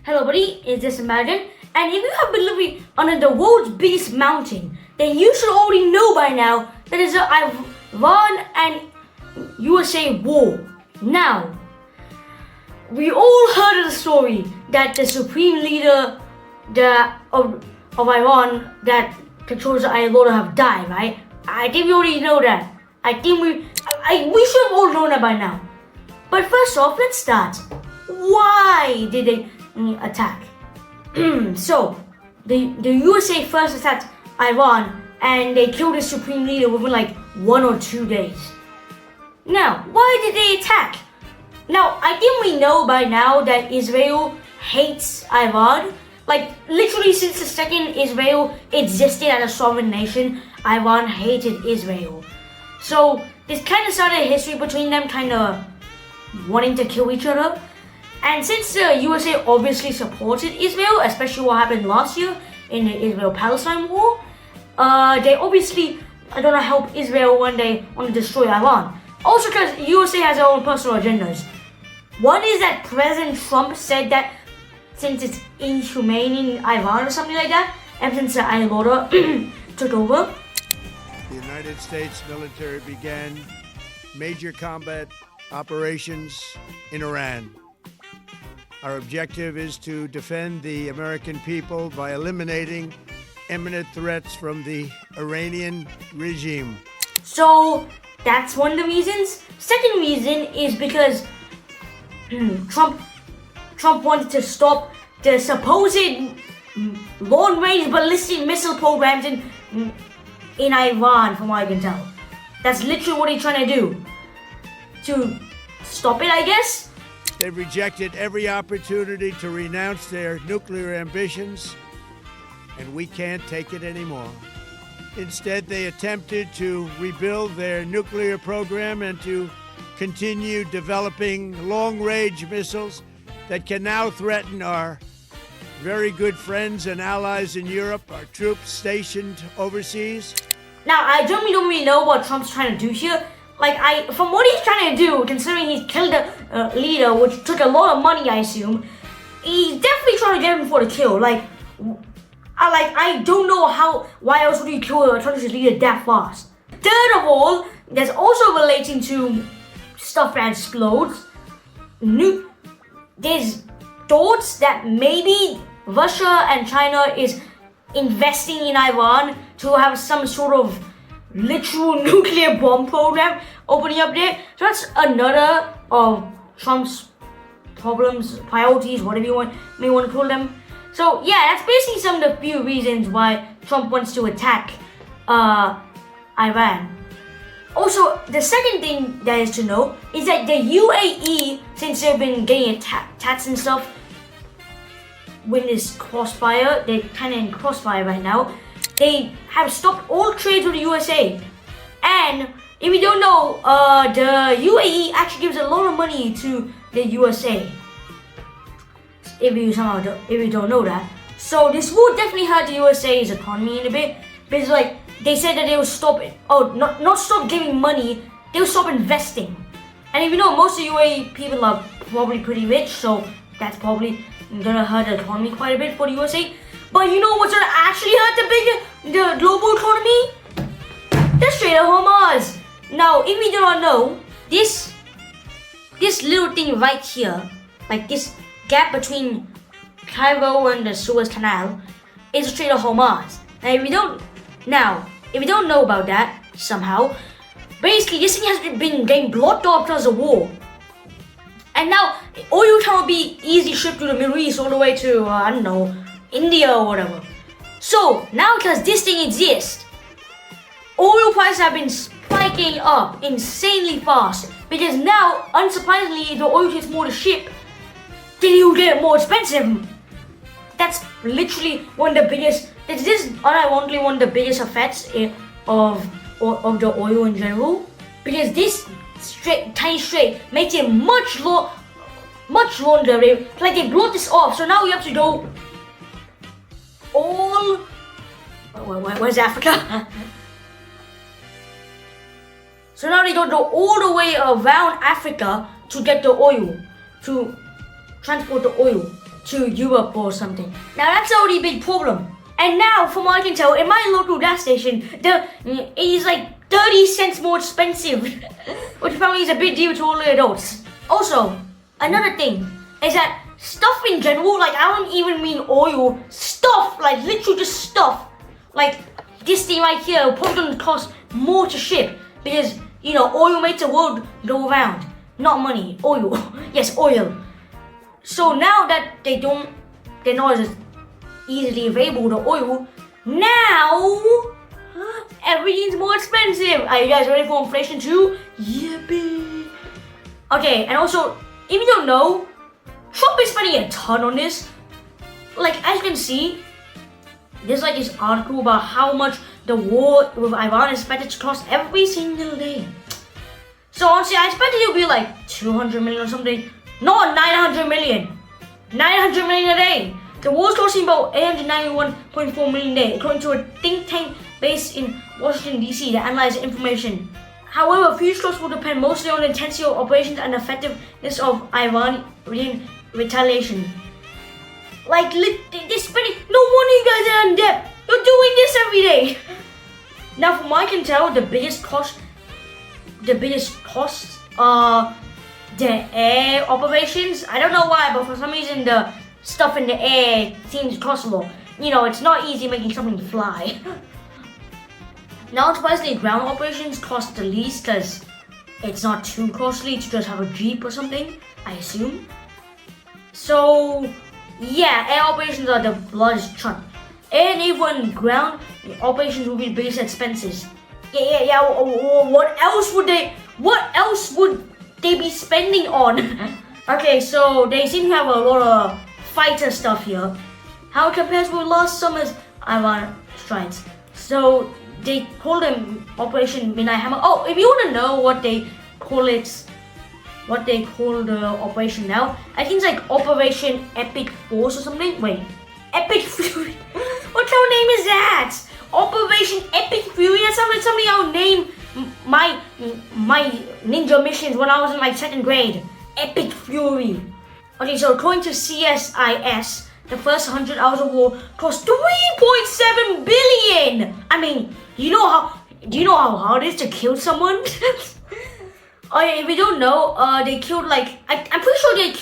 Hello buddy, it's just Imagine. And if you have been living under the world's biggest mountain, then you should already know by now that it's a Iran and USA war. Now, we all heard of the story that the supreme leader of Iran that controls the Ayatollah have died, right? I think we already know that. We should have all known that by now. But first off, let's start. Why did they attack? So, the USA first attacked Iran and they killed the supreme leader within like 1 or 2 days. Now, why did they attack? Now, I think we know by now that Israel hates Iran. Like, literally since the second Israel existed as a sovereign nation, Iran hated Israel. So, this kind of started a history between them kind of wanting to kill each other. And since the USA obviously supported Israel, especially what happened last year in the Israel-Palestine war, they obviously are going to help Israel when they want to destroy Iran. Also because USA has their own personal agendas. One is that President Trump said that since it's inhumane in Iran or something like that, and since the Ayatollah took over, the United States military began major combat operations in Iran. Our objective is to defend the American people by eliminating imminent threats from the Iranian regime. So that's one of the reasons. Second reason is because Trump wanted to stop the supposed long-range ballistic missile programs in Iran, from what I can tell. That's literally what he's trying to do. To stop it, I guess. They've rejected every opportunity to renounce their nuclear ambitions, and we can't take it anymore. Instead, they attempted to rebuild their nuclear program and to continue developing long-range missiles that can now threaten our very good friends and allies in Europe, our troops stationed overseas. Now, I don't really know what Trump's trying to do here. From what he's trying to do, considering he's killed the leader, which took a lot of money, I assume, he's definitely trying to get him for the kill. I don't know why else would you kill a Turkish leader that fast. Third of all, there's also relating to stuff that explodes. There's thoughts that maybe Russia and China is investing in Iran to have some sort of literal nuclear bomb program opening up there. So that's another of Trump's problems, priorities, whatever you may want to call them. So yeah, that's basically some of the few reasons why Trump wants to attack Iran. Also, the second thing that is to know is that the UAE, since they've been getting attacks and stuff with this crossfire, they're kind of in crossfire right now. They have stopped all trades with the USA. And if you don't know, the UAE actually gives a lot of money to the USA. If you don't know that. So this will definitely hurt the USA's economy in a bit. Because they said that they will stop it. Oh, not stop giving money, they will stop investing. And if you know, most of the UAE people are probably pretty rich, so that's probably gonna hurt the economy quite a bit for the USA. But you know what's gonna actually hurt the global economy? The Strait of Hormuz. Now, if you do not know, this little thing right here, like this gap between Cairo and the Suez Canal, is the Strait of Hormuz. And if you don't know about that somehow, basically this thing has been getting blocked off because of war. And now oil can be easily shipped to the Middle East all the way to I don't know, India or whatever. So now because this thing exists, oil prices have been spiking up insanely fast. Because now, unsurprisingly, the oil takes more to ship, then you get more expensive. That's literally one of the biggest. This is unironically one of the biggest effects of the oil in general. Because this tiny strait makes it much longer. They block this off, so now you have to go all. Where's Africa? So now they go all the way around Africa to get the oil, to transport the oil. to Europe or something. Now that's already a big problem. And now, from what I can tell, in my local gas station, it is like 30 cents more expensive, which apparently is a big deal to all the adults. Also, another thing is that stuff in general, like I don't even mean oil, stuff, like literally just stuff, like this thing right here will probably gonna cost more to ship because, you know, oil makes the world go around. Not money, oil. Yes, oil. So now that they're not as easily available, the oil, now everything's more expensive. Are you guys ready for inflation too? Yippee! Okay, and also, if you don't know, Trump is spending a ton on this. Like, as you can see, there's like this article about how much the war with Iran is expected to cost every single day. So honestly, I expected it would be like 200 million or something. Not 900 million. 900 million a day. The war is costing about 891.4 million a day, according to a think tank based in Washington, D.C. that analyzes information. However, future costs will depend mostly on the intensity of operations and effectiveness of Iranian retaliation. Like, they're spending. No wonder you guys are in debt. You're doing this every day. Now, from what I can tell, the biggest costs are the air operations. I don't know why, but for some reason the stuff in the air seems costable. You know, it's not easy making something fly. Now, surprisingly, ground operations cost the least because it's not too costly to just have a Jeep or something, I assume. So, yeah, air operations are the largest chunk. Air, naval, and ground operations will be the biggest expenses. Yeah. What else would they be spending on? Okay, so they seem to have a lot of fighter stuff here. How it compares with last summer's Iran strikes. So they call them Operation Midnight Hammer. Oh, if you want to know what they call the operation now, I think it's like Operation Epic Force or something. Wait, Epic Fury? What kind of name is that? Operation Epic Fury? That sounds like something I would name my ninja missions when I was in like 2nd grade. Epic Fury. Okay, so according to CSIS, the first 100 hours of war cost 3.7 billion. I mean, do you know how hard it is to kill someone? Oh yeah, if you don't know, they killed like, I'm pretty sure they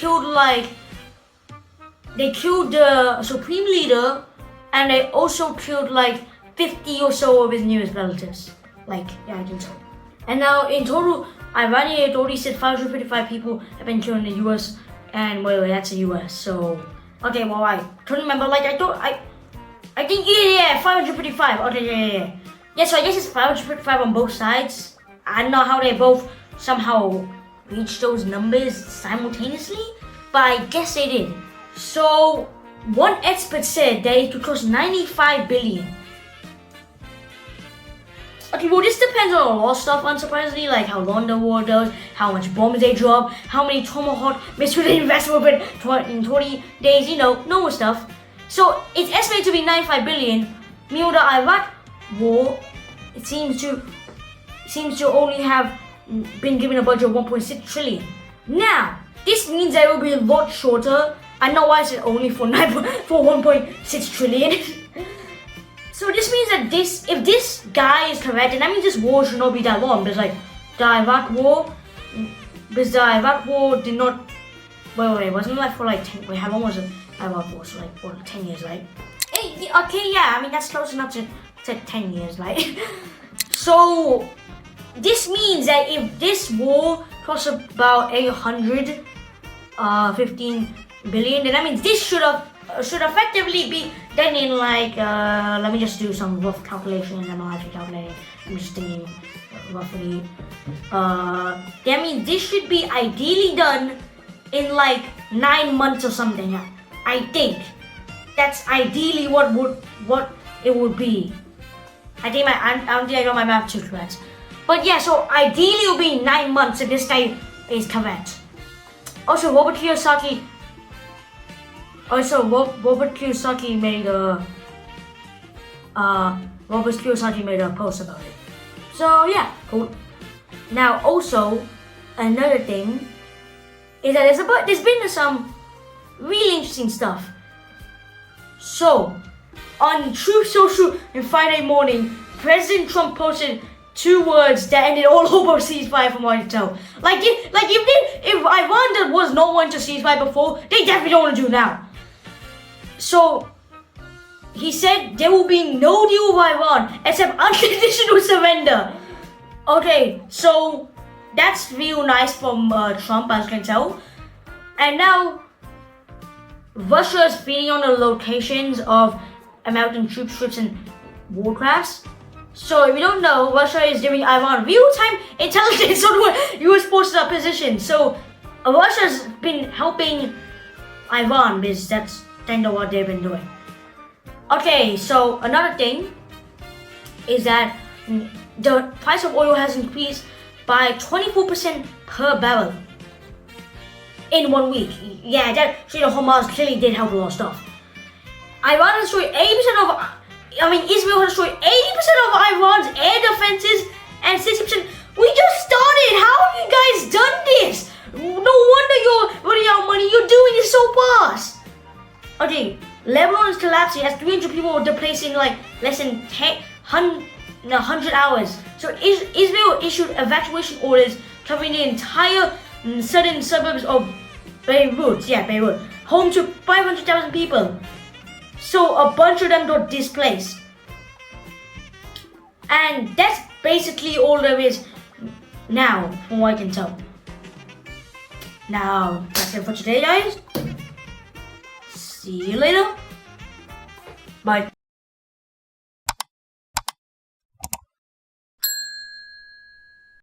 killed the Supreme Leader, and they also killed like 50 or so of his nearest relatives. Like, yeah, I think so. And now in total, Iranian authorities said 555 people have been killed in the US, and wait, that's the US, so, okay, well, I couldn't remember, like, I think, yeah, 555, okay, yeah. Yeah, so I guess it's 555 on both sides. I don't know how they both somehow reached those numbers simultaneously, but I guess they did. So, one expert said that it could cost 95 billion. Okay, well, this depends on a lot of stuff, unsurprisingly, like how long the war does, how much bombs they drop, how many Tomahawk missiles they invest within in 20 days, you know, normal stuff. So, it's estimated to be 95 billion. Meanwhile, the Iraq war, it seems to only have been given a budget of 1.6 trillion. Now, this means that it will be a lot shorter. I know why I said only for 1.6 trillion. So this means that if this guy is correct, then that means this war should not be that long. Because like the Iraq war did not. Wait, wasn't it like for like 10? Wait, how long was it? Iraq war? So like 10 years, right? Hey, okay, yeah. I mean that's close enough to 10 years, right? So this means that if this war costs about 815 billion, then that means this should effectively be done in like, let me just do some rough calculations. I'm not actually calculating, I'm just thinking roughly. That means this should be ideally done in like 9 months or something. I think that's ideally what it would be. I think I don't think I got my math too correct. But yeah, so ideally it will be 9 months if this guy is correct. Also, Robert Kiyosaki made a post about it. So yeah, cool. Now also another thing is that there's been some really interesting stuff. So, on Truth Social on Friday morning, President Trump posted 2 words that ended all hope of ceasefire from what I can tell. If Iran was not wanting to ceasefire before, they definitely don't want to do now. So, he said there will be no deal with Iran except unconditional surrender. Okay, so that's real nice from Trump, as you can tell. And now, Russia is feeding on the locations of American troops and warcrafts. So if you don't know, Russia is giving Iran real-time intelligence on what US forces are positioned. So Russia's been helping Iran because that's kind of what they've been doing. Okay, so another thing is that the price of oil has increased by 24% per barrel in 1 week. Yeah, that Strait of Hormuz clearly did help a lot of stuff. Iran has destroyed 80% of, Israel has destroyed 80% of Iran's air defenses and 60%. We just started. How have you guys done this? No wonder you're running out of money. You're doing it so fast. Okay, Lebanon is collapsing as 300 people were displaced in like less than 100 hours. So Israel issued evacuation orders covering the entire southern suburbs of Beirut, home to 500,000 people. So a bunch of them got displaced. And that's basically all there is now, from what I can tell. Now, that's it for today, guys. See you later. Bye.